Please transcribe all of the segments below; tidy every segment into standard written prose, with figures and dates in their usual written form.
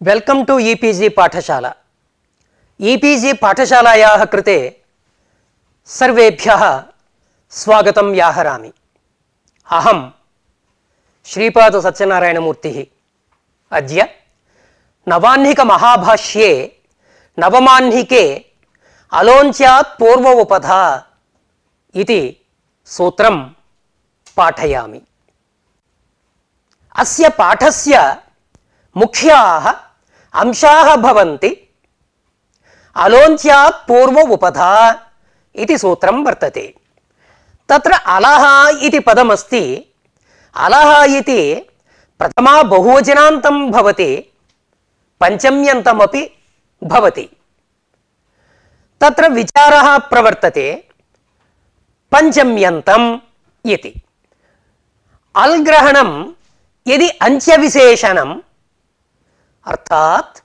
Welcome to e-PG पाठशाला। E-PG पाठशालायाः कृते सर्वेभ्यः स्वागतं याहरामि। अहं श्रीपाद सत्यनारायणमूर्तिः। अद्य नवाह्निक महाभाष्ये नवमाह्निके अलोन्त्यात् पूर्व उपधा इति सूत्रं पाठयामि। अस्य पाठस्य मुख्याः अंशाः भवन्ति अलोन्त्यात् पूर्व उपधा इति सूत्रं वर्तते। तत्र अलः इति पदमस्ति। अलः इति प्रथमा बहुवचनान्तं भवति, पञ्चम्यन्तमपि भवति। तत्र विचारः प्रवर्तते पञ्चम्यन्तम् इति। अल्ग्रहणं यदि अंत्यविशेषणम् अर्थात्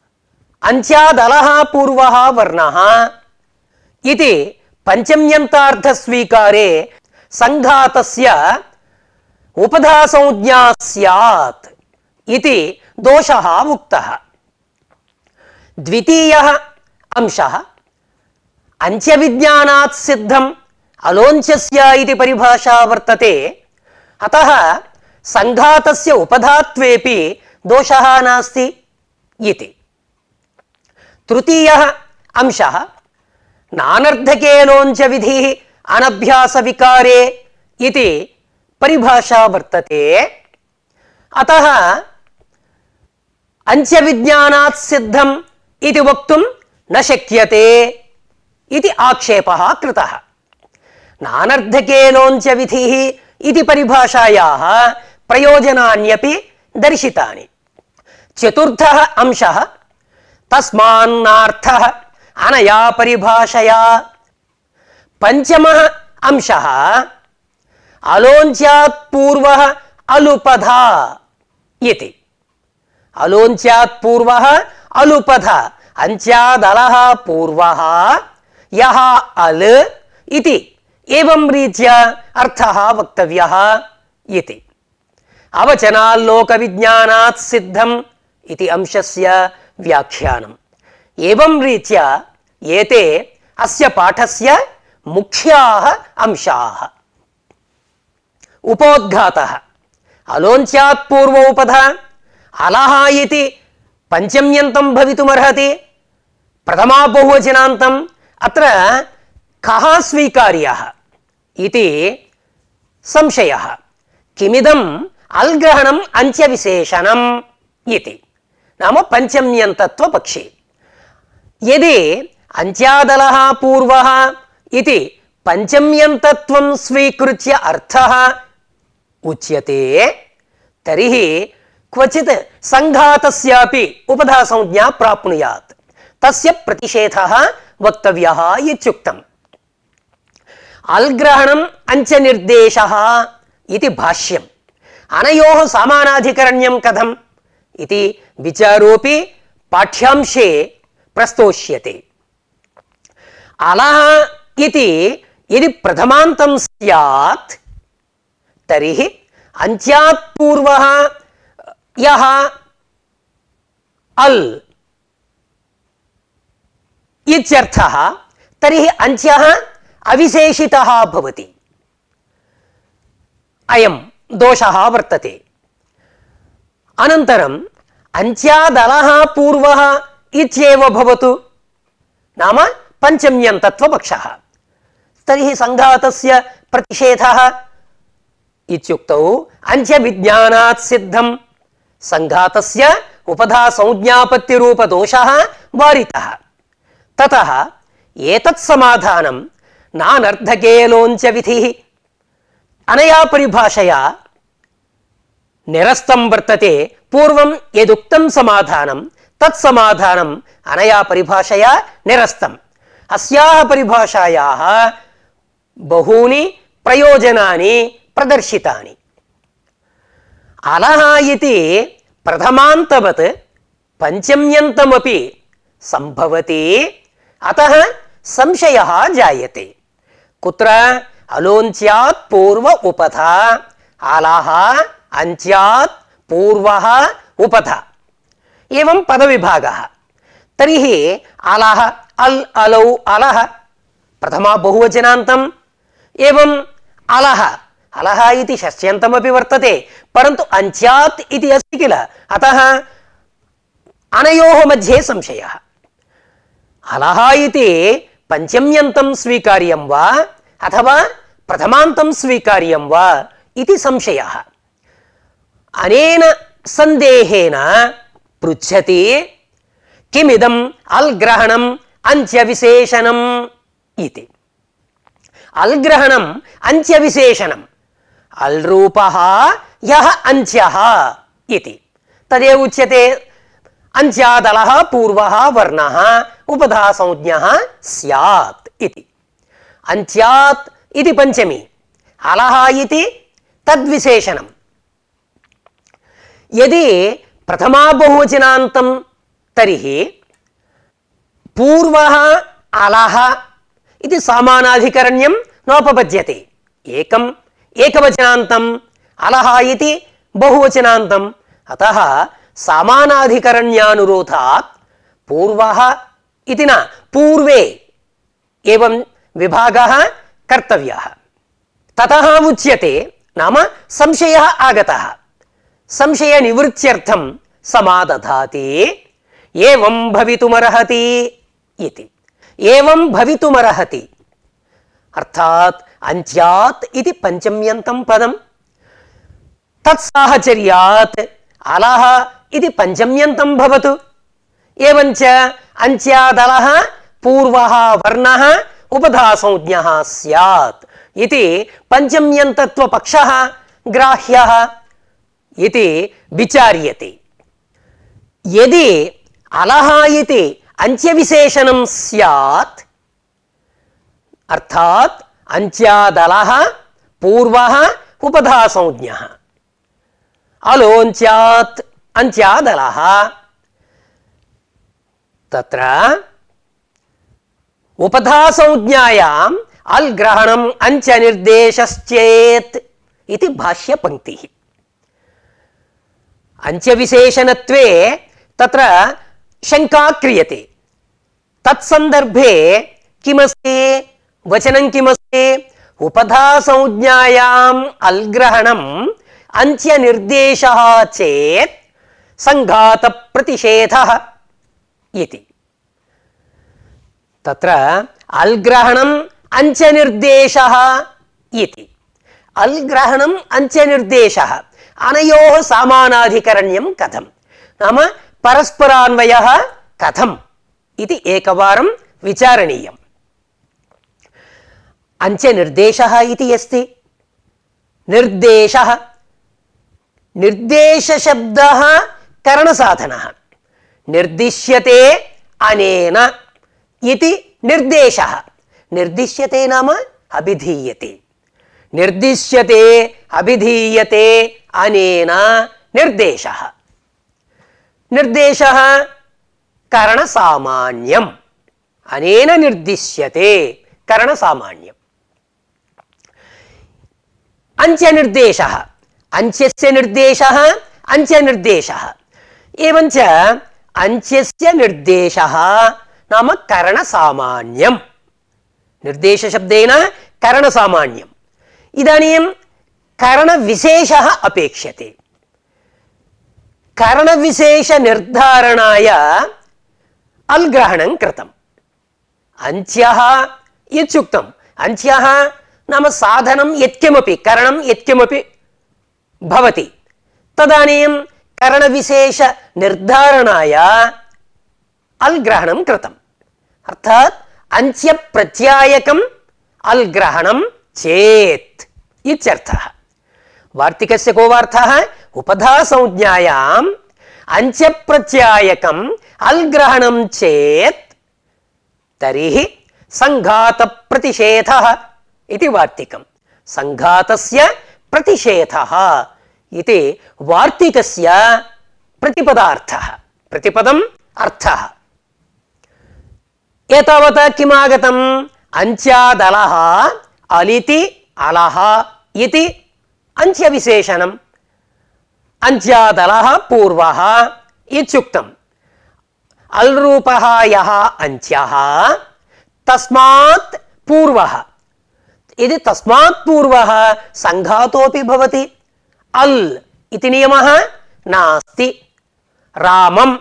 अंत्यादलः पूर्वः वर्णः इति पञ्चम्यन्तार्थस्वीकारे संघातस्य उपधासंज्ञा स्यात् इति दोषः उक्तः। द्वितीयः अंशः अंत्यविज्ञानात् सिद्धम् अलोन्त्यस्य इति परिभाषा वर्तते। अतः संघातस्य उपधात्वेपि दोषः नास्ति इति। तृतीयः अंशः नानर्थके लोञ्च विधिः अनभ्यास विकारे इति परिभाषा वर्तते। अतः अंत्यविज्ञानात् सिद्धम् इति वक्तुं न शक्यते इति आक्षेपः कृतः। नानर्थके लोञ्च विधिः इति परिभाषायाः प्रयोजनान्यपि दर्शितानि। चतुर्थः अंशः तस्मान्नार्थः अनया परिभाषया। पंचमः अंशः अलोन्त्यात् पूर्वः अलुपधा इति। अलोन्त्यात् पूर्वः अलुपधा अंत्यादलः पूर्वः यः अल् इति एवं रीत्या अर्थः वक्तव्यः इति। अवचनाल्लोकविज्ञानात् सिद्धम् इति अंशस्य व्याख्यानम्। एवं रीत्या एते अस्य पाठस्य मुख्याः अंशाः। उपोद्घातः अलोन्त्यात् पूर्व उपधा अलः इति पञ्चम्यन्तं भवितुमर्हति। प्रथमा बहुवचनान्तम् अत्र कः स्वीकार्यः इति संशयः। किमिदम् अल्ग्रहणम् अंत्यविशेषणम् इति नाम पञ्चम्यन्तत्वपक्षे। यदि अंत्यादलः पूर्वः इति पञ्चम्यन्तत्वं स्वीकृत्य अर्थः उच्यते तर्हि क्वचित् संघातस्यापि उपधासंज्ञा प्राप्नुयात्। तस्य प्रतिषेधः वक्तव्यः इत्युक्तम्। अल्ग्रहणम् अंत्यनिर्देशः इति भाष्यम्। अनयोः समानाधिकरण्यं कथम् इति विचारोऽपि पाठ्यांशे प्रस्तोष्यते। अलः इति यदि प्रथमान्तं स्यात् तर्हि अंत्यात् पूर्वः यः अल् इत्यर्थः तर्हि अंत्यः अविशेषितः भवति। अयं दोषः वर्तते। अनन्तरम् अंत्यादलः पूर्वः इत्येव भवतु नाम पञ्चम्यन्तत्वपक्षः। तर्हि संघातस्य प्रतिषेधः इत्युक्तौ अंत्यविज्ञानात् सिद्धम् संघातस्य उपधासंज्ञापत्तिरूपदोषः वारितः। ततः एतत् समाधानं नानर्थके लोञ्च विधिः अनया परिभाषया निरस्तं वर्तते। पूर्वं यदुक्तं समाधानं तत् समाधानम् अनया परिभाषया निरस्तम्। अस्याः परिभाषायाः बहूनि प्रयोजनानि प्रदर्शितानि। अलः इति प्रथमान्तवत् पञ्चम्यन्तमपि सम्भवति। अतः संशयः जायते। कुत्र अलोन्त्यात् पूर्व उपधा अलः अंत्यात् पूर्वः उपधा एवं पदविभागः। तर्हि अलः अल् अलौ अलः प्रथमा बहुवचनान्तम् एवं अलः अलः इति षष्ट्यन्तमपि वर्तते परन्तु अन्त्यात् इति अस्ति किल अतः अनयोः मध्ये संशयः। अलः इति पञ्चम्यन्तं स्वीकार्यं वा अथवा प्रथमान्तं स्वीकार्यं वा इति संशयः। अनेन सन्देहेन पृच्छति किमिदम् अल्ग्रहणम् अन्त्यविशेषणम् इति। अल्ग्रहणम् अन्त्यविशेषणम् अल्रूपः यः अन्त्यः इति तदेव उच्यते। अन्त्यादलः पूर्वः वर्णः उपधासंज्ञः स्यात् इति। अन्त्यात् इति पञ्चमी अलः इति तद्विशेषणम्। यदि प्रथमा बहुवचनान्तं तर्हि पूर्वः अलः इति समानाधिकरण्यं नोपपद्यते। एकम् एकवचनान्तम् अलः इति बहुवचनान्तम् अतः समानाधिकरण्यानुरोधात् पूर्वः इति न पूर्वे एवं विभागः कर्तव्यः। ततः उच्यते नाम संशयः आगतः संशयनिवृत्त्यर्थं समादधाति एवं भवितुमर्हति इति। एवं भवितुमर्हति अर्थात् अन्त्यात् इति पञ्चम्यन्तं पदं तत्साहचर्यात् अलः इति पञ्चम्यन्तं भवतु एवञ्च अन्त्यादलः पूर्वः वर्णः उपधासंज्ञः स्यात् इति पञ्चम्यन्तत्वपक्षः ग्राह्यः इति विचार्यते। यदि अलः इति अन्त्यविशेषणं स्यात् अर्थात् अन्त्यादलः पूर्वः उपधासंज्ञः अलोन्त्यात् अन्त्यादलः तत्र उपधासंज्ञायाम् अल्ग्रहणम् अन्त्यनिर्देशश्चेत् इति भाष्यपङ्क्तिः। अन्त्यविशेषणत्वे तत्र शङ्का क्रियते। तत्सन्दर्भे किमस्ति वचनं किमस्ति उपधासंज्ञायाम् अल्ग्रहणम् अन्त्यनिर्देशः चेत् संघातप्रतिषेधः इति। तत्र अल्ग्रहणम् अन्त्यनिर्देशः इति। अल्ग्रहणम् अन्त्यनिर्देशः अनयोः समानाधिकरण्यं कथं नाम परस्परान्वयः कथम् इति एकवारं विचारणीयम्। अन्त्यनिर्देशः इति अस्ति निर्देशः निर्देशशब्दः करणसाधनः निर्दिश्यते अनेन इति निर्देशः। निर्दिश्यते नाम अभिधीयते निर्दिश्यते अभिधीयते अनेन निर्देशः। निर्देशः करणसामान्यम् अनेन निर्दिश्यते करणसामान्यम्। अन्त्यनिर्देशः अन्त्यस्य निर्देशः अन्त्यनिर्देशः एवञ्च अन्त्यस्य निर्देशः नाम करणसामान्यम्। निर्देशशब्देन करणसामान्यम्। इदानीं करणविशेषः अपेक्ष्यते। करणविशेषनिर्धारणाय अल्ग्रहणं कृतम्। अन्त्यः इत्युक्तम् अन्त्यः नाम साधनं यत्किमपि करणं यत्किमपि भवति तदानीं करणविशेषनिर्धारणाय अल्ग्रहणं कृतम्। अर्थात् अन्त्यप्रत्यायकम् अल्ग्रहणं चेत् इत्यर्थः। वार्तिकस्य को वार्थः उपधासंज्ञायाम् अन्त्यप्रत्यायकम् अल्ग्रहणं चेत् तर्हि संघातप्रतिषेधः इति वार्तिकम्। संघातस्य प्रतिषेधः इति वार्तिकस्य प्रतिपदार्थः प्रतिपदम् अर्थः। एतावता किमागतम् अन्त्यादलः अलिति अलः इति अन्त्यविशेषणम्। अन्त्यादलः पूर्वः इत्युक्तम् अल् रूपः यः अंच्यः तस्मात् पूर्वः यदि तस्मात् पूर्वः संघातोऽपि भवति अल् इति नियमः नास्ति। रामम्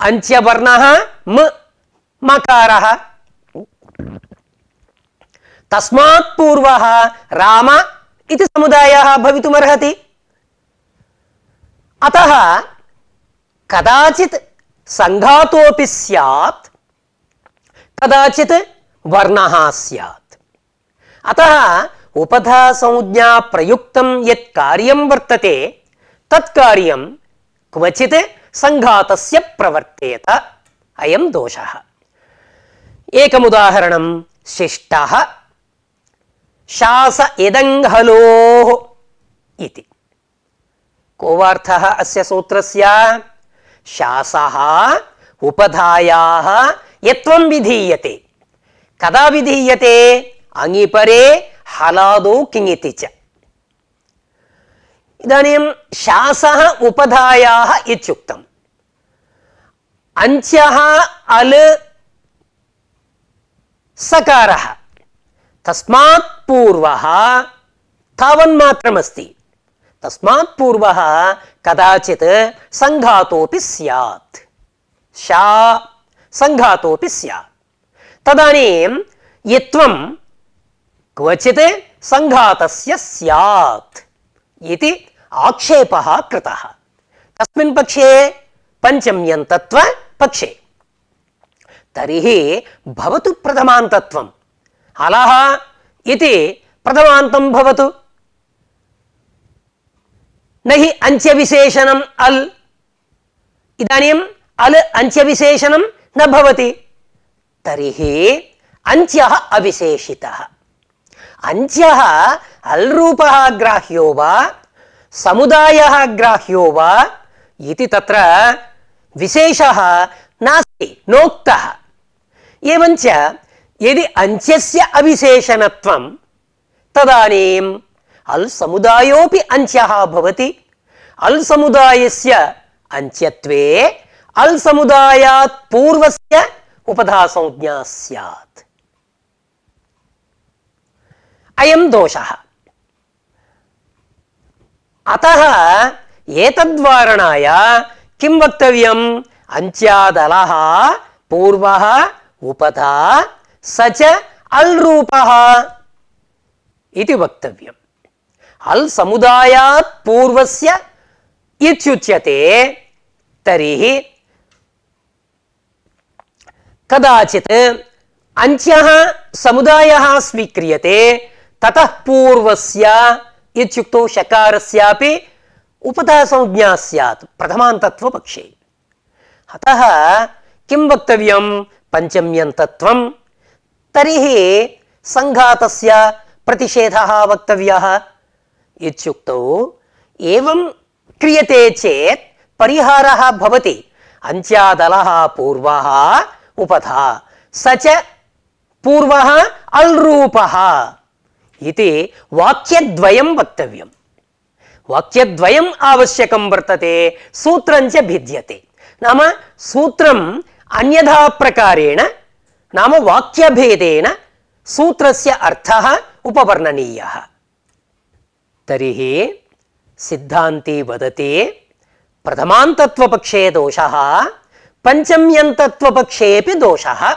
अंच्यवर्णः म मकारः तस्मात् पूर्वः राम इति समुदायः भवितुमर्हति। अतः कदाचित् संघातोऽपि स्यात् कदाचित् वर्णः स्यात्। अतः उपधा संज्ञा प्रयुक्तं यत् कार्यं वर्तते तत् कार्यं क्वचित् संघातस्य प्रवर्तेत। अयं दोषः। एकमुदाहरणं शिष्टः शास इदङ्घलोः इति। को वार्थः अस्य सूत्रस्य? शासः उपधायाः यत्वं विधीयते। कदा विधीयते? अङिपरे हलादौ किङिति च। इदानीं शासः उपधायाः इत्युक्तम्। अंच्यः अल् सकारः तस्मात् पूर्वः तावन्मात्रमस्ति। तस्मात् पूर्वः कदाचित् संघातोऽपि स्यात्। शा संघातोऽपि स्यात्। तदानीं यत्वं क्वचित् संघातस्य स्यात् इति आक्षेपः कृतः। कस्मिन् पक्षे? पञ्चम्यन्तत्व पक्षे। तर्हि भवतु प्रथमान्तत्वम्। अलः इति प्रथमान्तं भवतु। न हि अंच्यविशेषणम् अल्। इदानीम् अल् अंच्यविशेषणं न भवति। तर्हि अंच्यः अविशेषितः। अंच्यः अल् रूपः ग्राह्यो वा समुदायः ग्राह्यो वा इति तत्र विशेषः नास्ति, नोक्तः। एवञ्च यदि अंच्यस्य अविशेषणत्वं तदानीम् अल् समुदायोऽपि अंच्यः भवति। अल् समुदायस्य अंच्यत्वे अल् समुदायात् पूर्वस्य उपधा संज्ञा स्यात्। अयं दोषः। अतः एतद्वारणाय किं वक्तव्यम्? अंच्यादलः पूर्वः उपधा स च अल् रूपः इति वक्तव्यम्। अल् समुदायात् पूर्वस्य इत्युच्यते। तर्हि कदाचित् अंच्यः समुदायः स्वीक्रियते ततः पूर्वस्य इत्युक्तौ शकारस्यापि उपधा संज्ञा स्यात् प्रथमान्तत्वपक्षे। अतः किं वक्तव्यं? पञ्चम्यन्तत्वं। तर्हि संघातस्य प्रतिषेधः वक्तव्यः इत्युक्तौ एवं क्रियते चेत् परिहारः भवति। अंच्यादलः पूर्वः उपधा स च पूर्वः अल् रूपः इति वाक्यद्वयं वक्तव्यम्। वाक्यद्वयम् आवश्यकं वर्तते। सूत्रञ्च भिद्यते। नाम सूत्रम् अन्यथा प्रकारेण नाम वाक्यभेदेन सूत्रस्य अर्थः उपवर्णनीयः। तर्हि सिद्धान्ती वदति प्रथमान्तत्वपक्षे दोषः, पञ्चम्यन्तत्वपक्षेऽपि दोषः।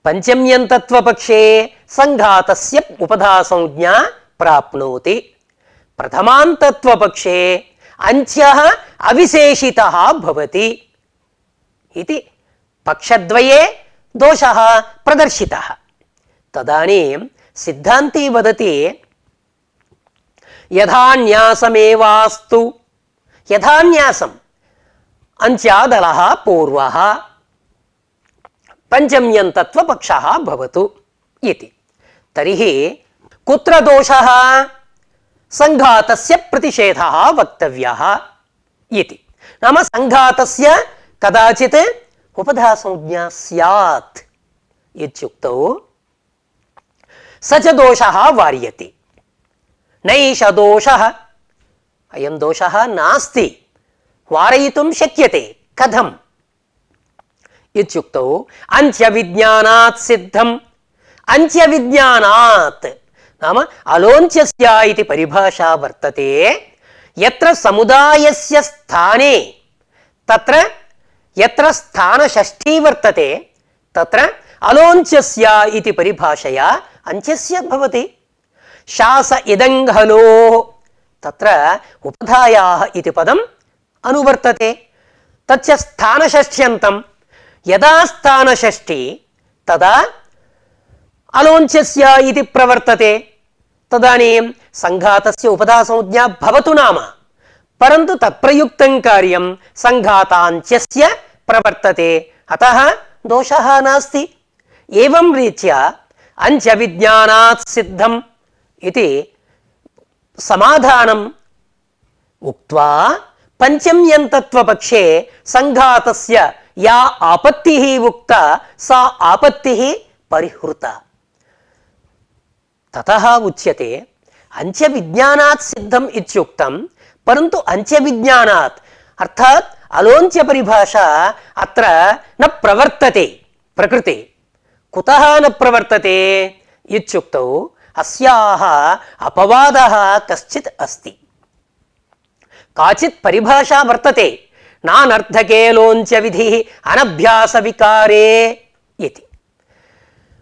पञ्चम्यन्तत्वपक्षे संघातस्य उपधा संज्ञा प्राप्नोति। प्रथमान्तत्वपक्षे अंच्यः अविशेषितः भवति इति पक्षद्वये दोषः प्रदर्शितः। तदानीं सिद्धान्ती वदति यथा न्यासमेवास्तु। यथा न्यासम् अंच्यादलः पूर्वः पञ्चम्यन्तत्वपक्षः भवतु इति। तर्हि कुत्र दोषः? संघातस्य प्रतिषेधः वक्तव्यः इति। नाम संघातस्य कदाचित् उपधा संज्ञा स्यात् इत्युक्तौ स च दोषः वार्यते। नैष दोषः। अयं दोषः नास्ति, वारयितुं शक्यते। कथम्? इत्युक्तौ अंत्यविज्ञानात् सिद्धम् अंत्यविज्ञानात् नाम अलोन्त्यस्य इति परिभाषा वर्तते यत्र समुदायस्य स्थाने तत्र यत्र स्थानषष्ठी वर्तते तत्र अलोन्त्यस्य इति परिभाषया अंत्यस्य भवति शास इदङ्घलोः तत्र उपधायाः इति पदम् अनुवर्तते तच्च स्थानषष्ठ्यन्तं यदा स्थानषष्ठी तदा अलोन्त्यस्य इति प्रवर्तते तदानीं संघातस्य उपधासंज्ञा भवतु नाम परन्तु तत्प्रयुक्तं कार्यं संघातान्त्यस्य प्रवर्तते अतः दोषः नास्ति एवं रीत्या अंत्यविज्ञानात् सिद्धम् इति समाधानम् उक्त्वा पंचम्यन्तत्वपक्षे संघातस्य या आपत्तिः उक्ता सा आपत्तिः परिहृता ततः उच्यते अंत्यविज्ञानात् सिद्धम् इत्युक्तं परन्तु अंत्यविज्ञानात् अर्थात् अलोन्त्य परिभाषा अत्र न प्रवर्तते प्रकृते कुतः न प्रवर्तते इत्युक्तौ अस्याः अपवादः कश्चित् अस्ति काचित् परिभाषा वर्तते नानर्थके लोन्त्य विधिः अनभ्यास विकारे इति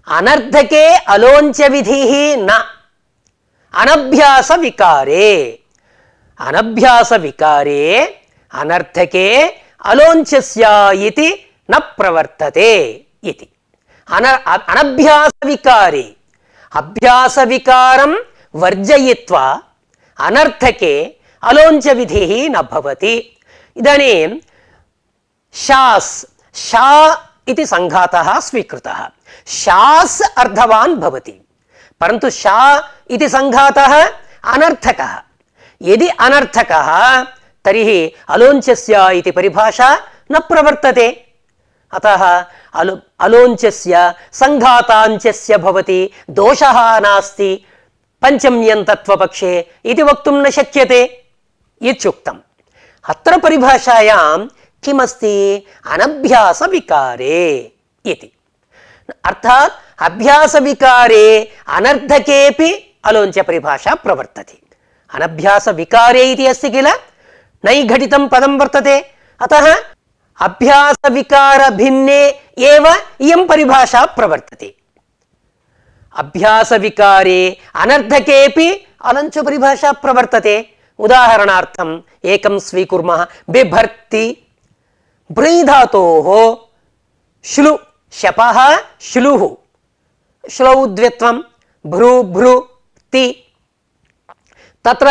अनर्थके अलोन्त्य विधिः न अनभ्यास विकारे अनर्थके अलोन्त्यस्य इति न प्रवर्तते इति अनभ्यास विकारे अभ्यास विकारं वर्जयित्वा अनर्थके अलोन्त्य विधिः न भवति इदानीं शास् शा इति संघातः स्वीकृतः शास् अर्थवान् भवति परन्तु शा इति संघातः अनर्थकः यदि अनर्थकः तर्हि अलोन्त्यस्य इति परिभाषा न प्रवर्तते अतः अलोन्त्यस्य संघातान्त्यस्य भवति दोषः नास्ति पंचम्यन्तत्वपक्षे इति वक्तुं न शक्यते इत्युक्तम् अत्र परिभाषायां किमस्ति अनभ्यास विकारे इति अर्थात् अभ्यास विकारे अनर्थकेपि अलोन्त्य परिभाषा प्रवर्तते अनभ्यास विकारे इति अस्ति किल नैघटितं पदं वर्तते अतः अभ्यास विकार भिन्ने एव इयं परिभाषा प्रवर्तते अभ्यास विकारे अनर्थकेपि अलोन्त्य परिभाषा प्रवर्तते उदाहरणार्थम् एकं स्वीकुर्मः बिभर्ति भ्री धातोः श्लु शपः श्लुः श्लौ द्वित्वं भ्रू भ्रू ति तत्र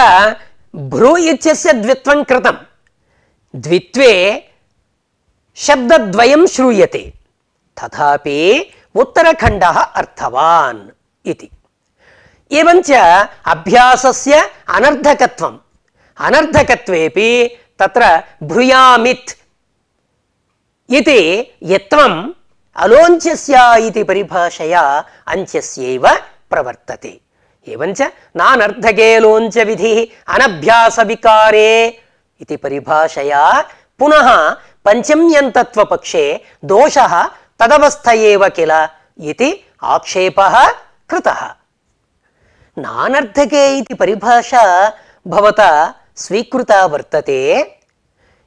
भ्रू इत्यस्य द्वित्वं कृतं द्वित्वे शब्दद्वयं श्रूयते तथापि उत्तरखण्डः अर्थवान् इति एवञ्च अभ्यासस्य अनर्थकत्वम् अनर्थकत्वेपि तत्र भ्रूयामित् इति यत्वम् अलोन्त्यस्य इति परिभाषया अन्त्यस्यैव प्रवर्तते एवञ्च नानर्थके लोन्त्य विधिः अनभ्यास विकारे इति परिभाषया पुनः पंचम्यन्तत्वपक्षे दोषः तदवस्थ एव किल इति आक्षेपः कृतः नानर्थके इति परिभाषा भवता स्वीकृता वर्तते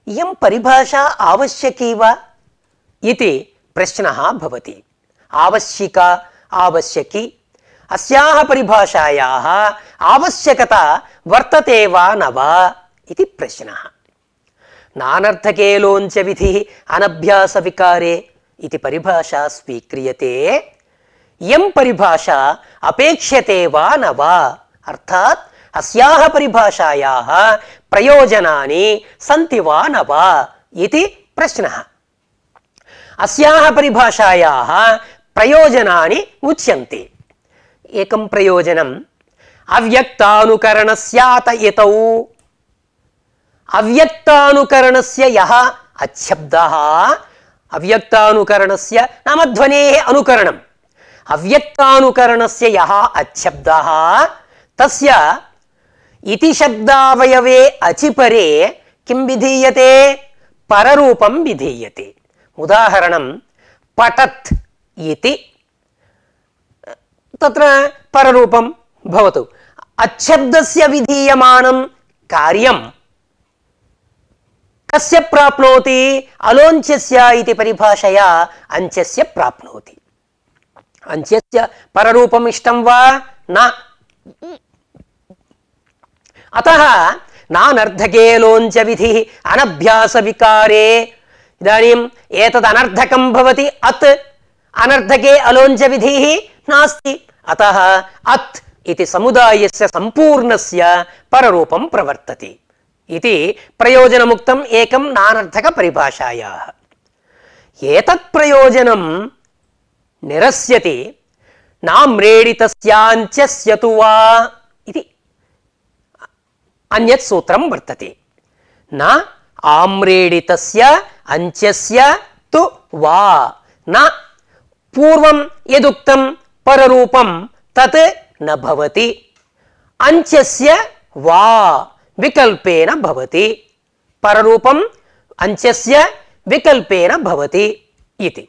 इयं परिभाषा आवश्यकी वा इति प्रश्नः भवति आवश्यका आवश्यकी अस्याः परिभाषायाः आवश्यकता वर्तते वा न वा इति प्रश्नः नानर्थके लोन्त्य विधिः अनभ्यास विकारे इति परिभाषा स्वीक्रियते इयं परिभाषा अपेक्ष्यते वा न वा अर्थात् अस्याः परिभाषायाः प्रयोजनानि सन्ति वा न वा इति प्रश्नः अस्याः परिभाषायाः प्रयोजनानि उच्यन्ते एकं प्रयोजनम् अव्यक्तानुकरणस्यात यतौ अव्यक्तानुकरणस्य यः अच्छब्दः अव्यक्तानुकरणस्य नाम ध्वनेः अनुकरणम् अव्यक्तानुकरणस्य यः अच्छब्दः तस्य इति शब्दावयवे अचिपरे किं विधीयते पररूपं विधीयते उदाहरणं पठत् इति तत्र पररूपं भवतु। अच्छब्दस्य विधीयमानं कार्यं कस्य प्राप्नोति? अलोञ्चस्य इति परिभाषया अंचस्य प्राप्नोति। अंचस्य पररूपम् इष्टं वा न? अतः नानर्थके लोञ्च विधिः अनभ्यास विकारे। इदानीम् एतद् अनर्थकं भवति अत्, अनर्थके अलोञ्च विधिः नास्ति। अतः अत् इति समुदायस्य सम्पूर्णस्य पररूपं प्रवर्तते इति प्रयोजनमुक्तम् एकं नानर्थक परिभाषायाः। एतत् प्रयोजनं निरस्यति नाम्रेडितस्याञ्चस्य तु वा इति अन्यत् सूत्रं वर्तते। न आम्रेडितस्य अंचस्य तु वा, न पूर्वं यदुक्तं पररूपं तत् न भवति, अंचस्य वा विकल्पेन भवति, पररूपम् अंचस्य विकल्पेन भवति इति।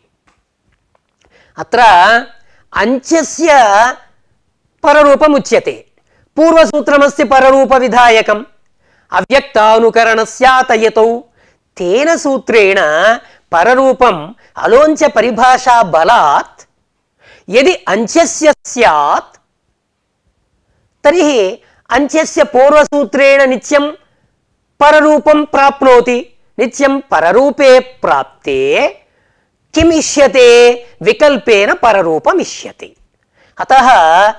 अत्र अंचस्य पररूपम् उच्यते। पूर्वसूत्रमस्ति पररूपविधायकम् अव्यक्तानुकरणस्यातयतौ। तेन सूत्रेण पररूपम् अलोञ्च परिभाषा बलात् यदि अंचस्य स्यात् तर्हि अंचस्य पूर्वसूत्रेण नित्यं पररूपं प्राप्नोति। नित्यं पररूपे प्राप्ते किम् इष्यते? विकल्पेन पररूपम् इष्यते। अतः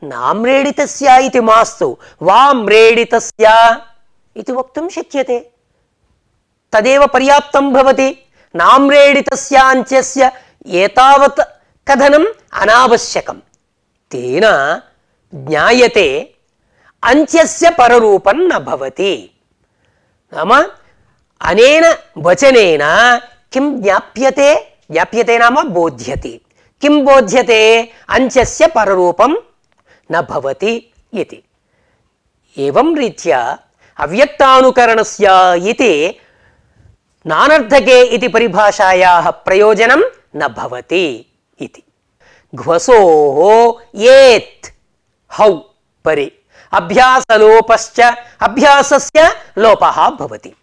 नाम्रेडितस्य इति मास्तु, वाम्रेडितस्य इति वक्तुं शक्यते। तदेव पर्याप्तं भवति। नाम्रेडितस्य अंचस्य एतावत् कथनम् अनावश्यकं। तेन ज्ञायते अंचस्य पररूपं न भवति। नाम अनेन वचनेन किं ज्ञाप्यते? ज्ञाप्यते नाम बोध्यते। किं बोध्यते? अंचस्य पररूपं न भवति इति। एवं रीत्या अव्यक्तानुकरणस्य इति नानर्थके इति परिभाषायाः प्रयोजनं न भवति इति। घ्वसोः येत् हौ परि अभ्यासलोपश्च अभ्यासस्य लोपः भवति।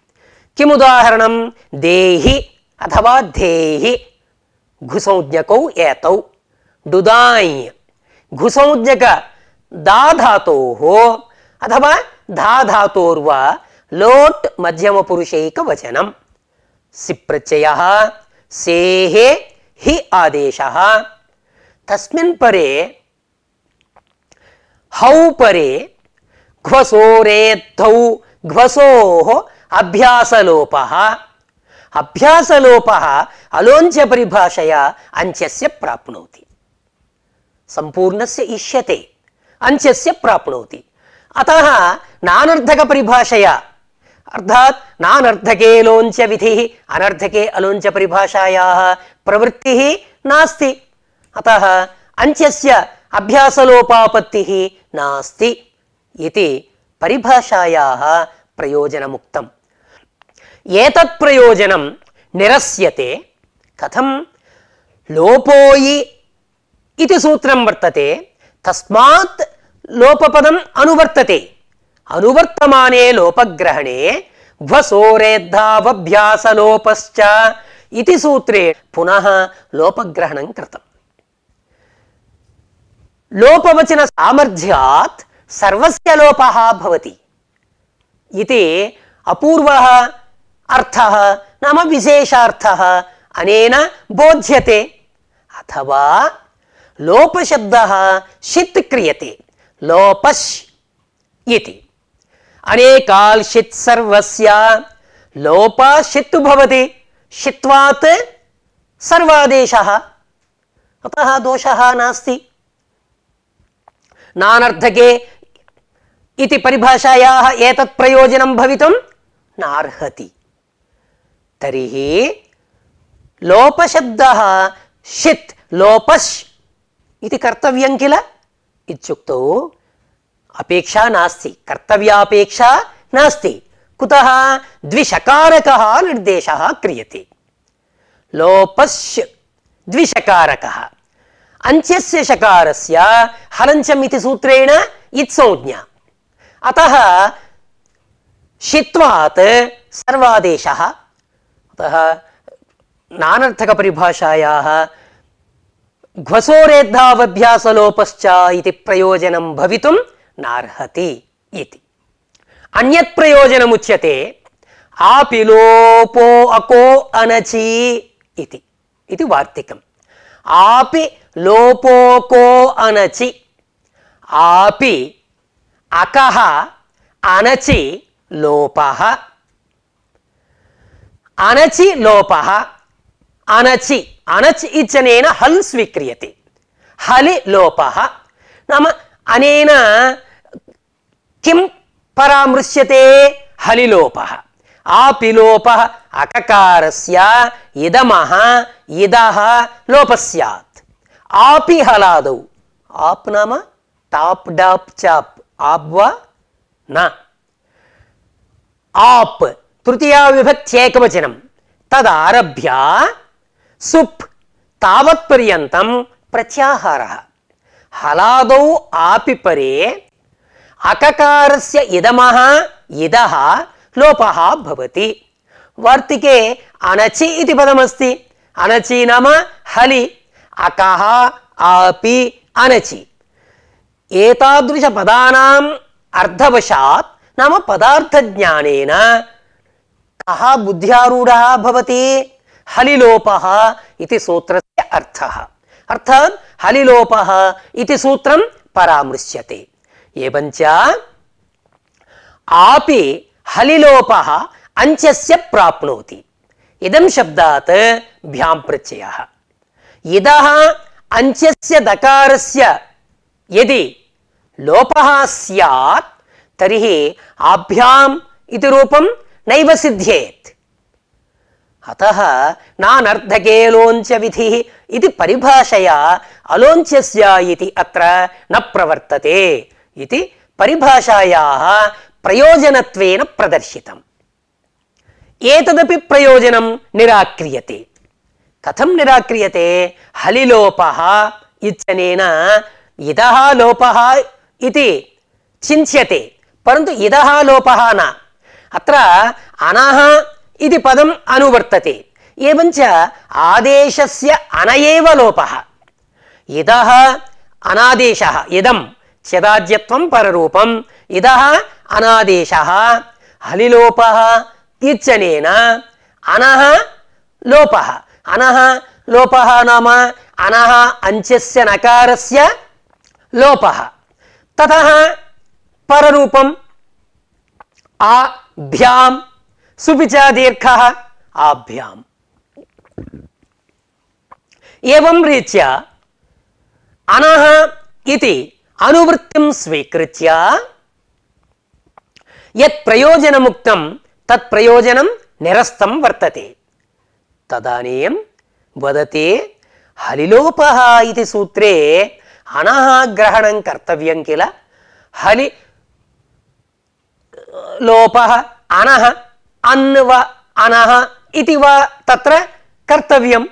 किमुदाहरणं? देहि अथवा धेहि घुसंज्ञकौ एतौ। डुदाञ् घुसंज्ञक दा धातोः अथवा धा धातोर्वा लोट् मध्यमपुरुषैकवचनं। सिप्रत्ययः सेहे हि आदेशः। तस्मिन् परे हौ परे घ्वसोरेद्धौ घ्वसोः अभ्यासलोपः। अभ्यासलोपः अलोञ्च परिभाषया अंचस्य प्राप्नोति। सम्पूर्णस्य इष्यते, अंचस्य प्राप्नोति। अतः नानर्थक परिभाषया अर्थात् नानर्थके लोञ्च विधिः अनर्थके अलोञ्च परिभाषायाः प्रवृत्तिः नास्ति। अतः अंचस्य अभ्यासलोपापत्तिः नास्ति इति परिभाषायाः प्रयोजनमुक्तम्। एतत् प्रयोजनं निरस्यते कथं? लोपोयि इति सूत्रं वर्तते। तस्मात् लोपपदम् अनुवर्तते। अनुवर्तमाने लोपग्रहणे घ्वसोरेद्धावभ्यासलोपश्च इति सूत्रे पुनः लोपग्रहणं कृतम्। लोपवचन सामर्थ्यात् सर्वस्य लोपः भवति इति अपूर्वः अर्थः नाम विशेषार्थः अनेन बोध्यते। अथवा लोपशब्दः षित् क्रियते लोपश् इति। अनेकाल् षित् सर्वस्य लोपः षित् भवति। षित्वात् सर्वादेशः। अतः दोषः नास्ति। नानर्थके इति परिभाषायाः एतत् प्रयोजनं भवितुं नार्हति। तर्हि लोपशब्दः षित् लोपश् इति कर्तव्यं किल इत्युक्तौ अपेक्षा नास्ति, कर्तव्यापेक्षा नास्ति। कुतः? द्विषकारकः निर्देशः क्रियते। लोपश् द्विषकारकः अंच्यस्य शकारस्य हलञ्चम् इति सूत्रेण इत्संज्ञा अतः शित्वात् सर्वादेशः अतः नानर्थक परिभाषायाः घ्वसोरेद्धावभ्यासलोपश्च इति प्रयोजनं भवितुं नार्हति इति अन्यत् प्रयोजनमुच्यते आपि लोपो अको अनचि इति वार्तिकम् आपि लोपोको अनचि आपि अकः अनचि लोपः अनचि लोपः अनचि अनचि इत्यनेन हल् स्वीक्रियते हलि लोपः नाम अनेन किं परामृश्यते हलि लोपः आपि लोपः अककारस्य इदमः इदः लोपः स्यात् आपि हलादौ आप नाम टाप् डाप् चाप् आप वा न आप तृतीया विभक्ति एकवचनं तदारभ्य सुप् तावत्पर्यन्तं प्रत्याहारः हलादौ आपि परे अककारस्य इदमः इदः लोपः भवति वार्तिके अनचि इति पदमस्ति अनचि नाम हलि अकः आपि अनचि एतादृश पदानाम् अर्थवशात् नाम पदार्थज्ञानेन कः बुद्ध्यारूढः भवति हलिलोपः इति सूत्रस्य अर्थः अर्थात् हलिलोपः इति सूत्रं परामृश्यते एवञ्च आपि हलिलोपः अंच्यस्य प्राप्नोति इदं शब्दात् भ्यां प्रत्ययः इदः अंच्यस्य दकारस्य यदि लोपः स्यात् तर्हि आभ्याम् इति रूपं नैव सिद्ध्येत् अतः नानर्थके लोञ्च विधिः इति परिभाषया अलोञ्चस्य इति अत्र न प्रवर्तते इति परिभाषायाः प्रयोजनत्वेन प्रदर्शितम् एतदपि प्रयोजनं निराक्रियते कथं निराक्रियते हलिलोपः इत्यनेन इदः लोपः इति चिन्त्यते परन्तु इदः लोपः न अत्र अनः इति पदम् अनुवर्तते एवञ्च आदेशस्य अन एव लोपः इदः अनादेशः इदं च्यदाज्यत्वं पररूपम् इदः अनादेशः हलिलोपः इत्यनेन अनः लोपः नाम अनः अंच्यस्य नकारस्य लोपः ततः पररूपम् आभ्यां सुपिचा दीर्घः आभ्याम् एवं रीत्या अनः इति अनुवृत्तिं स्वीकृत्य यत् प्रयोजनमुक्तं तत् प्रयोजनं निरस्तं वर्तते तदानीं वदति हलिलोपः इति सूत्रे अनः ग्रहणं कर्तव्यं किल हलि लोपः अनः अन्व अनः इति वा तत्र कर्तव्यम्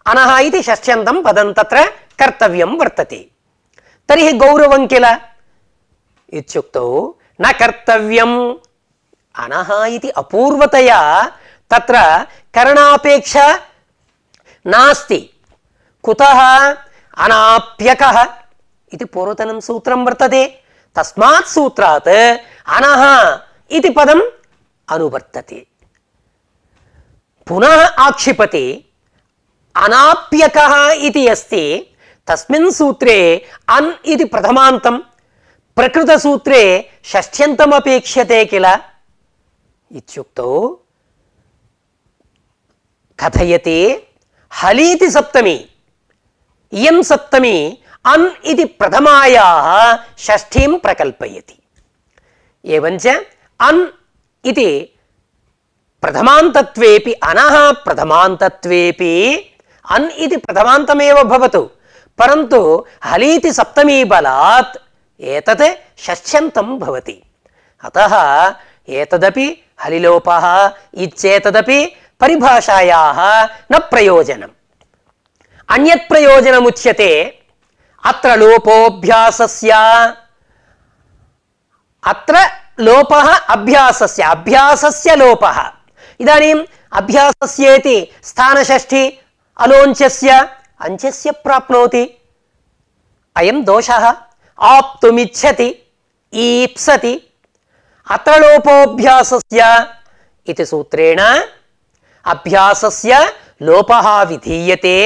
अनः इति षष्ठ्यन्तं पदं तत्र कर्तव्यं वर्तते तर्हि गौरवं किल इत्युक्तौ न कर्तव्यम् अनः इति अपूर्वतया तत्र करणापेक्षा नास्ति कुतः अनाप्यकः इति पूर्वतनं सूत्रं वर्तते तस्मात् सूत्रात् अनः इति पदम् अनुवर्तते पुनः आक्षिपति अनाप्यकः इति अस्ति तस्मिन् सूत्रे अन् इति प्रथमान्तं प्रकृतसूत्रे षष्ठ्यन्तम् अपेक्ष्यते किल इत्युक्तौ कथयति हलीति सप्तमी इयं सप्तमी अन् इति प्रथमायाः षष्ठीं प्रकल्पयति एवञ्च अन् इति प्रथमान्तत्वेपि अनः प्रथमान्तत्वेपि अन् इति प्रथमान्तमेव भवतु परन्तु हलीति सप्तमी बलात् एतत् षष्ठ्यन्तं भवति अतः एतदपि हलिलोपः इत्येतदपि परिभाषायाः न प्रयोजनम् అన్యత్ ప్రయోజనముచ్యతే అత్ర లోపోభ్యాసస్య అత్ర లోపః అభ్యాసస్య అభ్యాసస్య లోపః ఇదానీం అభ్యాసస్యేతి స్థానషష్ఠి అలోంచస్య అంచస్య ప్రాప్నోతి అయం దోషః ఆప్తుమిచ్చతి ఈప్సతి అత్ర లోపోభ్యాసస్య इति सूत्रेण अभ्यासस्य लोपः विधीयते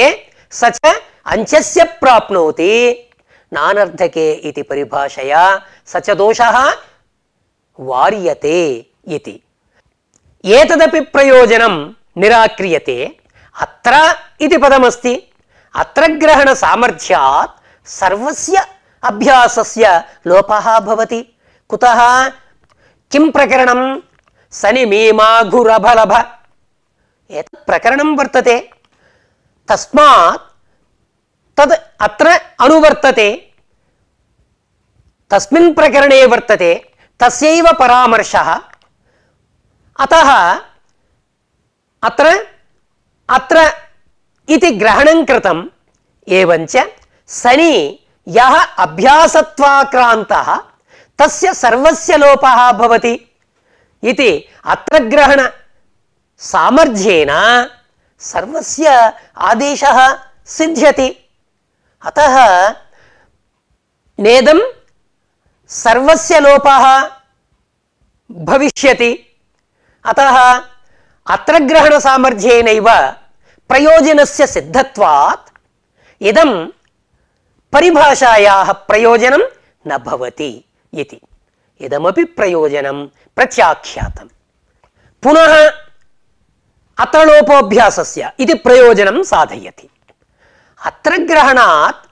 स च अंचस्य प्राप्नोति नानर्थके इति परिभाषया स च दोषः वार्यते इति एतदपि प्रयोजनं निराक्रियते अत्र इति पदमस्ति अत्र ग्रहण सामर्थ्यात् सर्वस्य अभ्यासस्य लोपः भवति कुतः किं प्रकरणं सनिमीमाघुरभलभ एतत् प्रकरणं वर्तते तस्मात् तद् अत्र अनुवर्तते तस्मिन् प्रकरणे वर्तते तस्यैव परामर्शः अतः अत्र इति ग्रहणं कृतम् एवञ्च सनि यः अभ्यासत्वाक्रान्तः तस्य सर्वस्य लोपः भवति इति अत्र ग्रहण सामर्थ्येन सर्वस्य आदेशः सिद्ध्यति अतः नेदं सर्वस्य लोपः भविष्यति अतः अत्र ग्रहण सामर्थ्येनैव प्रयोजनस्य सिद्धत्वात् इदं परिभाषायाः प्रयोजनं न भवति इति इदमपि प्रयोजनं प्रत्याख्यातम् पुनः अत्र लोपोभ्यासस्य इति प्रयोजनं साधयति अत्र ग्रहणात्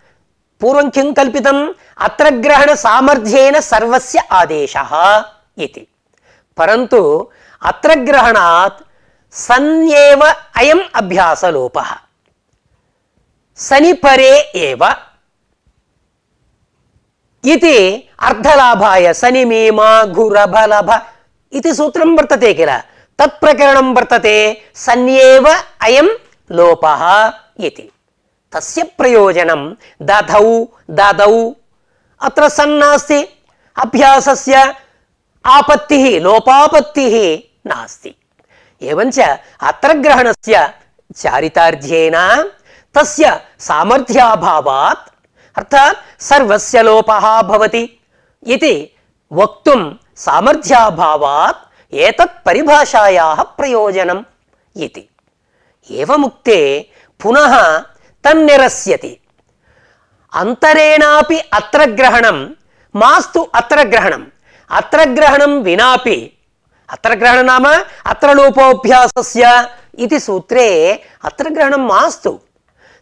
पूर्वं किं कल्पितम् अत्र ग्रहण सामर्थ्येन सर्वस्य आदेशः इति परन्तु अत्र ग्रहणात् सन्येव अयम् अभ्यासलोपः सनिपरे एव इति अर्धलाभाय सनिमीमा घुरभलभ इति सूत्रं वर्तते किल तत्प्रकरणं वर्तते सन्येव अयं लोपः इति तस्य प्रयोजनं दधौ ददौ अत्र सन्नास्ति अभ्यासस्य आपत्तिः लोपापत्तिः नास्ति एवञ्च अत्र ग्रहणस्य चारितार्ध्येन तस्य सामर्थ्याभावात् अर्थात् सर्वस्य लोपः भवति इति वक्तुं सामर्थ्याभावात् एतत् परिभाषायाः प्रयोजनम् इति एवमुक्ते पुनः तन्निरस्यति अन्तरेणापि अत्र ग्रहणं मास्तु अत्र ग्रहणं विनापि अत्र ग्रहणं नाम अत्र लोपोभ्यासस्य इति सूत्रे अत्र ग्रहणं मास्तु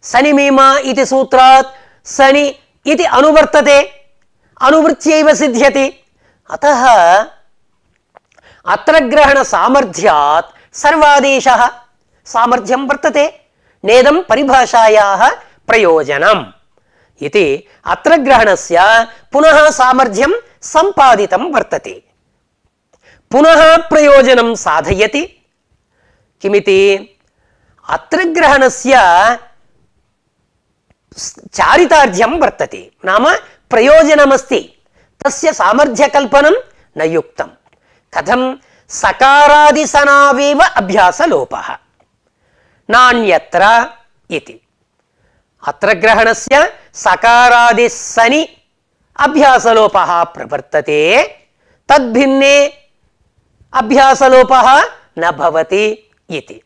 सनिमीमा इति सूत्रात् सनि इति अनुवर्तते अनुवृत्त्यैव सिद्ध्यति अतः अत्र ग्रहण सामर्थ्यात् सर्वादेशः सामर्थ्यं वर्तते नेदं परिभाषायाः प्रयोजनम् इति अत्र ग्रहणस्य पुनः सामर्थ्यं सम्पादितं वर्तते पुनः प्रयोजनं साधयति किमिति अत्र ग्रहणस्य चारितार्ध्यं वर्तते नाम प्रयोजनमस्ति तस्य सामर्थ्यकल्पनं न युक्तं कथं सकारादिसनावेव अभ्यासलोपः नान्यत्र इति अत्र ग्रहणस्य सकारादिसनि अभ्यासलोपः प्रवर्तते तद्भिन्ने अभ्यासलोपः न भवति इति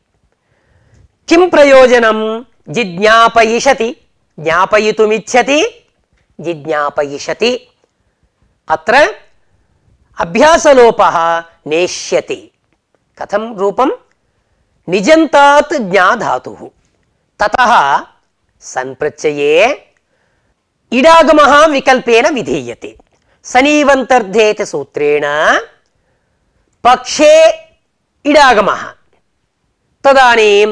किं प्रयोजनं जिज्ञापयिषति ज्ञापयितुमिच्छति जिज्ञापयिषति अत्र अभ्यासलोपः नेष्यति कथं रूपं निजन्तात् ज्ञाधातुः ततः सन्प्रत्यये इडागमः विकल्पेन विधीयते सनीवन्तर्धेति सूत्रेण पक्षे इडागमः तदानीं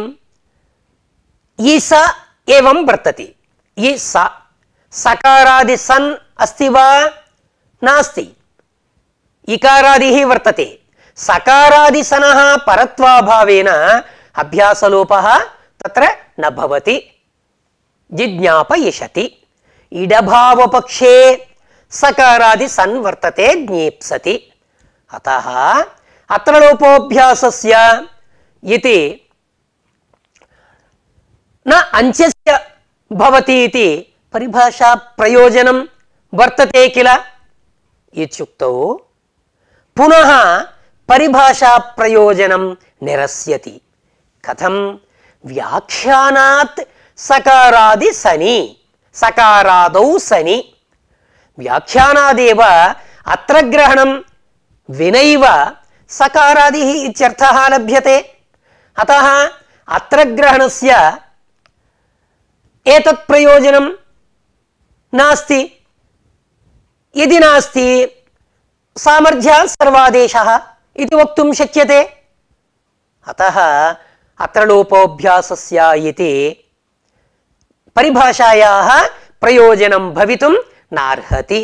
ईस एवं वर्तते ईस सकारादि सन् अस्ति वा नास्ति इकारादिः वर्तते सकारादिसनः परत्वाभावेन अभ्यासलोपः तत्र न भवति जिज्ञापयिषति इडभावपक्षे सकारादि सन् वर्तते ज्ञेप्सति अतः अत्र लोपोऽभ्यासस्य इति न अंचस्य भवति इति परिभाषा प्रयोजनं वर्तते किल इत्युक्तौ पुनः परिभाषा प्रयोजनं निरस्यति कथं व्याख्यानात् सकारादि सनि सकारादौ सनि व्याख्यानादेव अत्र ग्रहणं विनैव सकारादिः इत्यर्थः लभ्यते अतः अत्र ग्रहणस्य एतत् प्रयोजनं नास्ति यदि नास्ति सामर्थ्यात् सर्वादेशः इति वक्तुं शक्यते अतः अत्र लोपोऽभ्यासस्य इति परिभाषायाः प्रयोजनं भवितुं नार्हति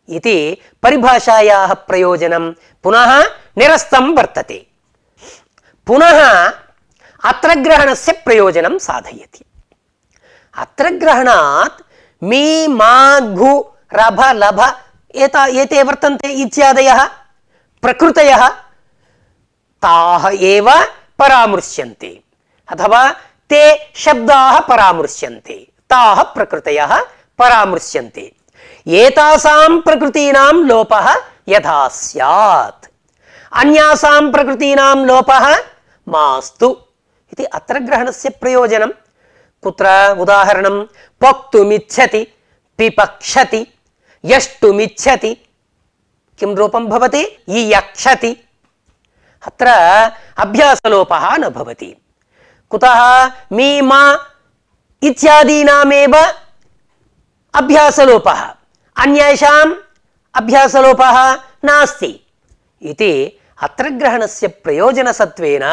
इति परिभाषायाः प्रयोजनं पुनः निरस्तं वर्तते पुनः अत्र ग्रहणस्य प्रयोजनं साधयति अत्र ग्रहणात् मी मा घु रभ लभ एते वर्तन्ते इत्यादयः प्रकृतयः ताः एव परामृश्यन्ते अथवा ते शब्दाः परामृश्यन्ते ताः प्रकृतयः परामृश्यन्ते एतासां प्रकृतीनां लोपः यथा स्यात् अन्यासां प्रकृतीनां लोपः मास्तु इति अत्र ग्रहणस्य प्रयोजनं कुत्र उदाहरणं पक्तुमिच्छति पिपक्षति यष्टुमिच्छति किं रूपं भवति इयक्षति अत्र अभ्यासलोपः न भवति कुतः मी मा इत्यादीनामेव अभ्यासलोपः अन्येषाम् अभ्यासलोपः नास्ति इति अत्र ग्रहणस्य प्रयोजनसत्त्वेन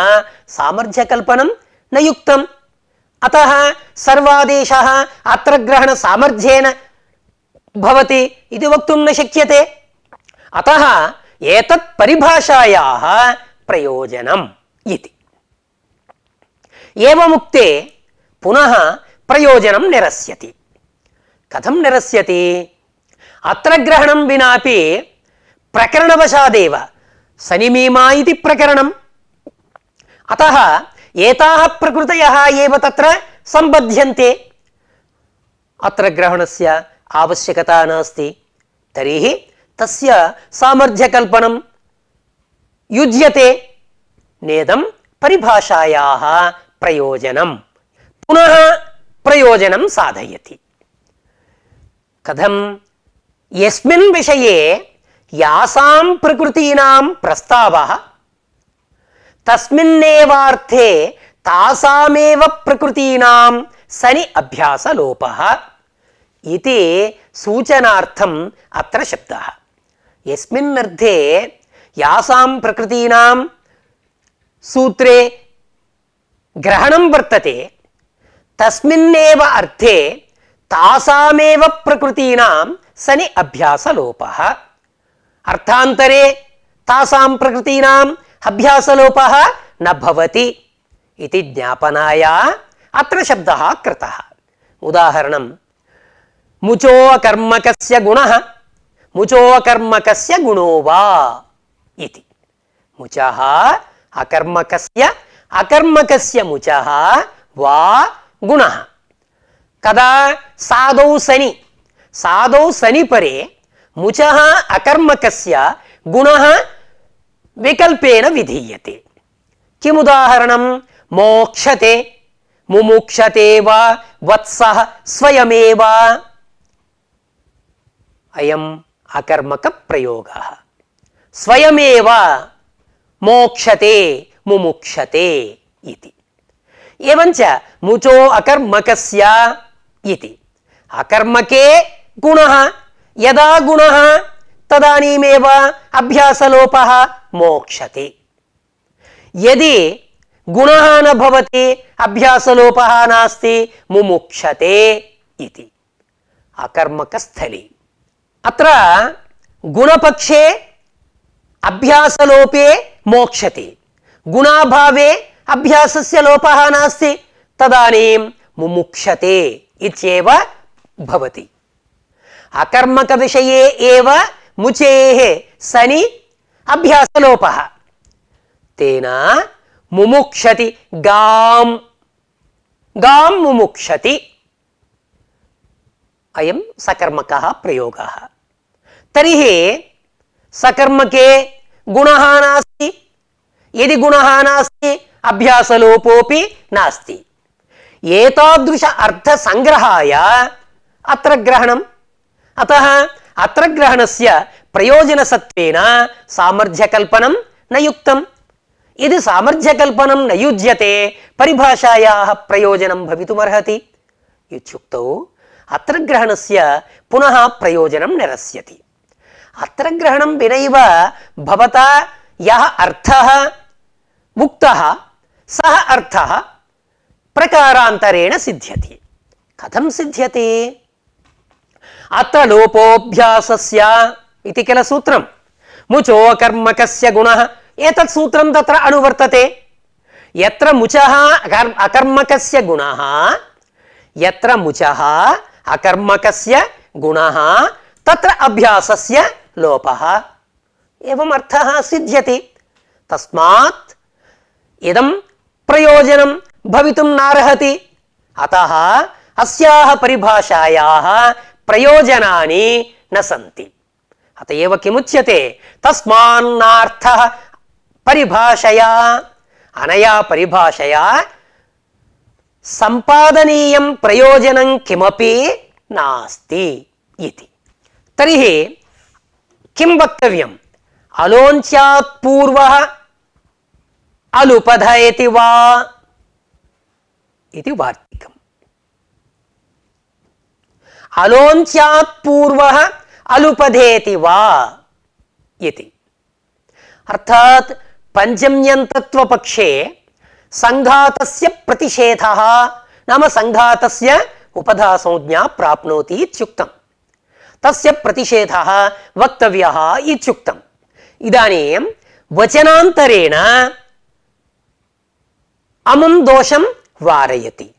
सामर्थ्यकल्पनं न युक्तम् अतः सर्वादेशः अत्र ग्रहण सामर्थ्येन भवति इति वक्तुं न शक्यते अतः एतत् परिभाषायाः प्रयोजनम् इति एवमुक्ते पुनः प्रयोजनं निरस्यति कथं निरस्यति अत्र ग्रहणं विनापि प्रकरणवशादेव सनिमीमा इति प्रकरणम् अतः एताः प्रकृतयः एव तत्र सम्बध्यन्ते अत्र ग्रहणस्य आवश्यकता नास्ति तर्हि तस्य सामर्थ्यकल्पनं युज्यते नेदं परिभाषायाः प्रयोजनं पुनः प्रयोजनं साधयति कथं यस्मिन् विषये यासां प्रकृतीनां प्रस्तावः तस्मिन्नेवार्थे तासामेव प्रकृतीनां सनि अभ्यासलोपः इति सूचनार्थम् अत्र शब्दः यस्मिन् अर्थे यासां प्रकृतीनां सूत्रे ग्रहणं वर्तते तस्मिन्नेव अर्थे तासामेव प्रकृतीनां सनि अभ्यासलोपः अर्थान्तरे तासां प्रकृतीनाम् अभ्यासलोपः न भवति इति ज्ञापनाय अत्र शब्दः कृतः उदाहरणं मुचो अकर्मकस्य गुणः मुचो अकर्मकस्य गुणो वा इति मुचः अकर्मकस्य अकर्मकस्य मुचः वा गुणः कदा सादौ सनि परे मुचः अकर्मकस्य गुणः विकल्पेन विधीयते किमुदाहरणं मोक्षते मुमुक्षते वा वत्सः स्वयमेव अयम् अकर्मक प्रयोगः स्वयमेव मोक्षते मुमुक्षते इति एवञ्च मुचो अकर्मकस्य इति अकर्मके गुणः यदा गुणः तदानीमेव अभ्यासलोपः मोक्षते यदि गुणः न भवति अभ्यासलोपः नास्ति मुमुक्षते इति अकर्मकस्थले अत्र गुणपक्षे अभ्यासलोपे मोक्षते गुणाभावे अभ्यासस्य लोपः नास्ति तदानीं मुमुक्षते इत्येव भवति। अकर्मक विषये एव मुचेः सनि अभ्यासलोपः तेन मुमुक्षति गां गां मुमुक्षति अयं सकर्मकः प्रयोगः। तर्हि सकर्मके गुणः नास्ति, यदि गुणः नास्ति अभ्यासलोपोऽपि नास्ति। एतादृश अर्थसंग्रहाय अत्र ग्रहणम्। अतः अत्र ग्रहणस्य प्रयोजनसत्त्वेन सामर्थ्यकल्पनं न युक्तम्। यदि सामर्थ्यकल्पनं न युज्यते परिभाषायाः प्रयोजनं भवितुमर्हति इत्युक्तौ अत्र ग्रहणस्य पुनः प्रयोजनं निरस्यति। अत्र ग्रहणं विनैव भवता यः अर्थः उक्तः सः अर्थः प्रकारान्तरेण सिद्ध्यति। कथं सिद्ध्यति? अत्र लोपोऽभ्यासस्य इति किल सूत्रं। मुचो अकर्मकस्य गुणः, एतत् सूत्रं तत्र अनुवर्तते। यत्र मुचः अकर्मकस्य गुणः, यत्र मुचः अकर्मकस्य गुणः तत्र अभ्यासस्य लोपः, एवम् अर्थः सिद्ध्यति। तस्मात् इदं प्रयोजनं भवितुं नार्हति। अतः अस्याः परिभाषायाः प्रयोजनानि न सन्ति। अत एव किमुच्यते? तस्मान्नार्थः परिभाषया, अनया परिभाषया सम्पादनीयं प्रयोजनं किमपि नास्ति इति। तर्हि किं वक्तव्यम्? अलोञ्चात् पूर्वः अलुपधयति वा इति वार्तिकम्। अलोञ्चात् पूर्वः अलुपधेति वा इति। अर्थात् पंचम्यन्तत्वपक्षे संघातस्य प्रतिषेधः नाम संघातस्य उपधासंज्ञा प्राप्नोति इत्युक्तम्। तस्य प्रतिषेधः वक्तव्यः इत्युक्तम्। इदानीं वचनान्तरेण अमुं दोषं वारयति।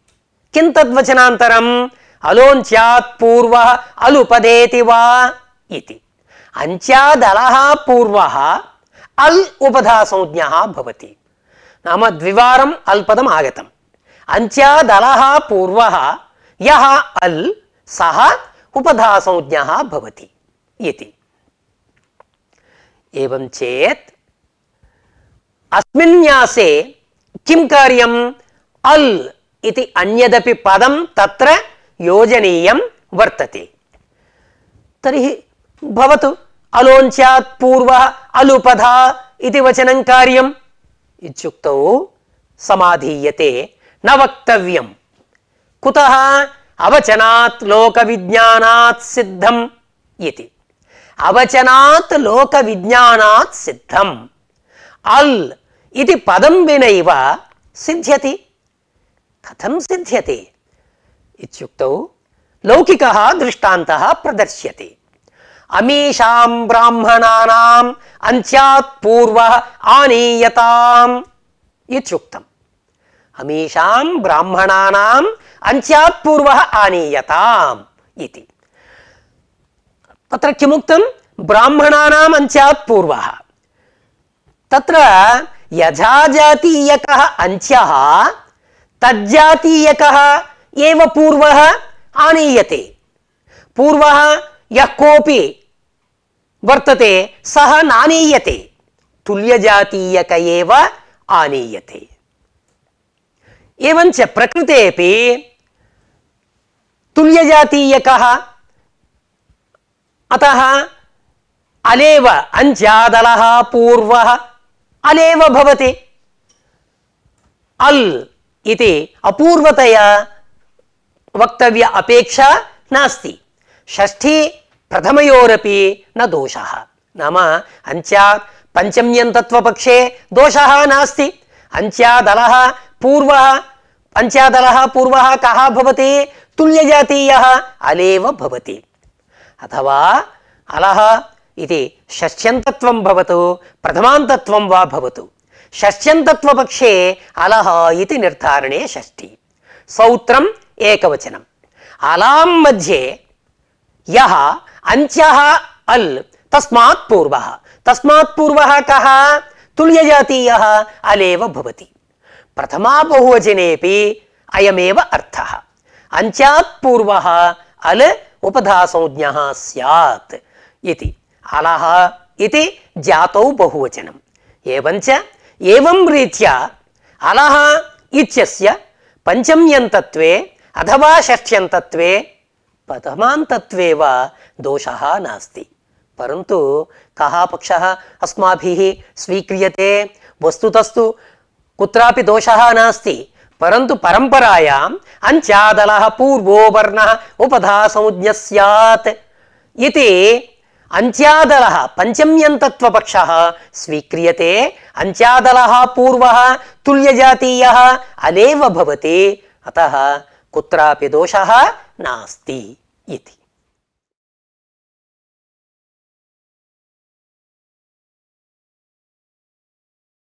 किं तद्वचनान्तरम्? अलोञ्चात् पूर्वः अलुपदेति वा इति। अञ्चादलः पूर्वः अल् उपधासंज्ञः भवति, नाम द्विवारम् अल्पदम् आगतम्। अञ्चादलः पूर्वः यः अल् सः उपधासंज्ञः भवति इति। एवं चेत् अस्मिन् न्यासे किं कार्यम्? अल् इति अन्यदपि पदं तत्र योजनीयं वर्तते। तर्हि भवतु अलोञ्चात् पूर्वः अलुपधा इति वचनं कार्यम् इत्युक्तौ समाधीयते, न वक्तव्यं। कुतः? अवचनात् लोकविज्ञानात् सिद्धम् इति। अवचनात् लोकविज्ञानात् सिद्धम् अल् इति पदं विनैव सिद्ध्यति। कथं सिद्ध्यति इत्युक्तौ लौकिकः दृष्टान्तः प्रदर्श्यते। अमीषां ब्राह्मणानाम् अञ्चात् पूर्वः आनीयताम् इत्युक्तम्। अमीषां ब्राह्मणानाम् अञ्चात् पूर्वः आनीयताम् इति। तत्र किमुक्तं? ब्राह्मणानाम् अञ्चात् पूर्वः। तत्र यजाजातीयकः अञ्चः तज्जातीयकः एव पूर्वः आनीयते। पूर्वः यः कोऽपि वर्तते सः नानीयते, तुल्यजातीयक एव आनीयते। एवञ्च प्रकृतेऽपि तुल्यजातीयकः, अतः अलेव अञ्चादलः पूर्वः अलेव भवति। अल् इति अपूर्वतया वक्तव्य अपेक्षा नास्ति। षष्ठी प्रथमयोरपि न दोषः, नाम अञ्चात् पंचम्यन्तत्वपक्षे दोषः नास्ति। अञ्चादलः पूर्वः कः भवति? तुल्यजातीयः अलेव भवति। अथवा अलः इति षष्ठ्यन्तत्वं भवतु प्रथमान्तत्वं वा भवतु, षष्ठ्यन्तत्वपक्षे अलः इति निर्धारणे षष्ठी। सौत्रम् एकवचनम्, అలాం మధ్యే యః అంత్యః అల్ తస్మాత్ పూర్వః కః తుల్యజాతీయః అలేవ భవతి. ప్రథమా బహువచనేపి అయమేవ అర్థః. అంత్యాత్ పూర్వః అల్ ఉపధాసంజ్ఞః స్యాత్ ఇతి. అలః ఇతి జాతౌ బహువచనం. ఏవంచ ఏవం రీత్యా అలః ఇత్యస్య పంచమ్యంతత్వే అథవా షష్ఠ్యంతత్వే ప్రథమాంతత్వే వా దోషः నాస్తి. परंतु कः पक्षः अस्माभिः स्वीक्रियते? वस्तुतस्तु कुत्रापि दोषः नास्ति, परंतु परंपरायाम् अंत्यादलः पूर्वो वर्णः उपधासंज्ञः स्यात् इति अंत्यादलः पंचम्यन्तत्वपक्षः स्वीक्रियते. अंत्यादलः पूर्वः तुल्यजातीयः अलेव भवति, अतः कुत्रापि दोषः नास्ति इति.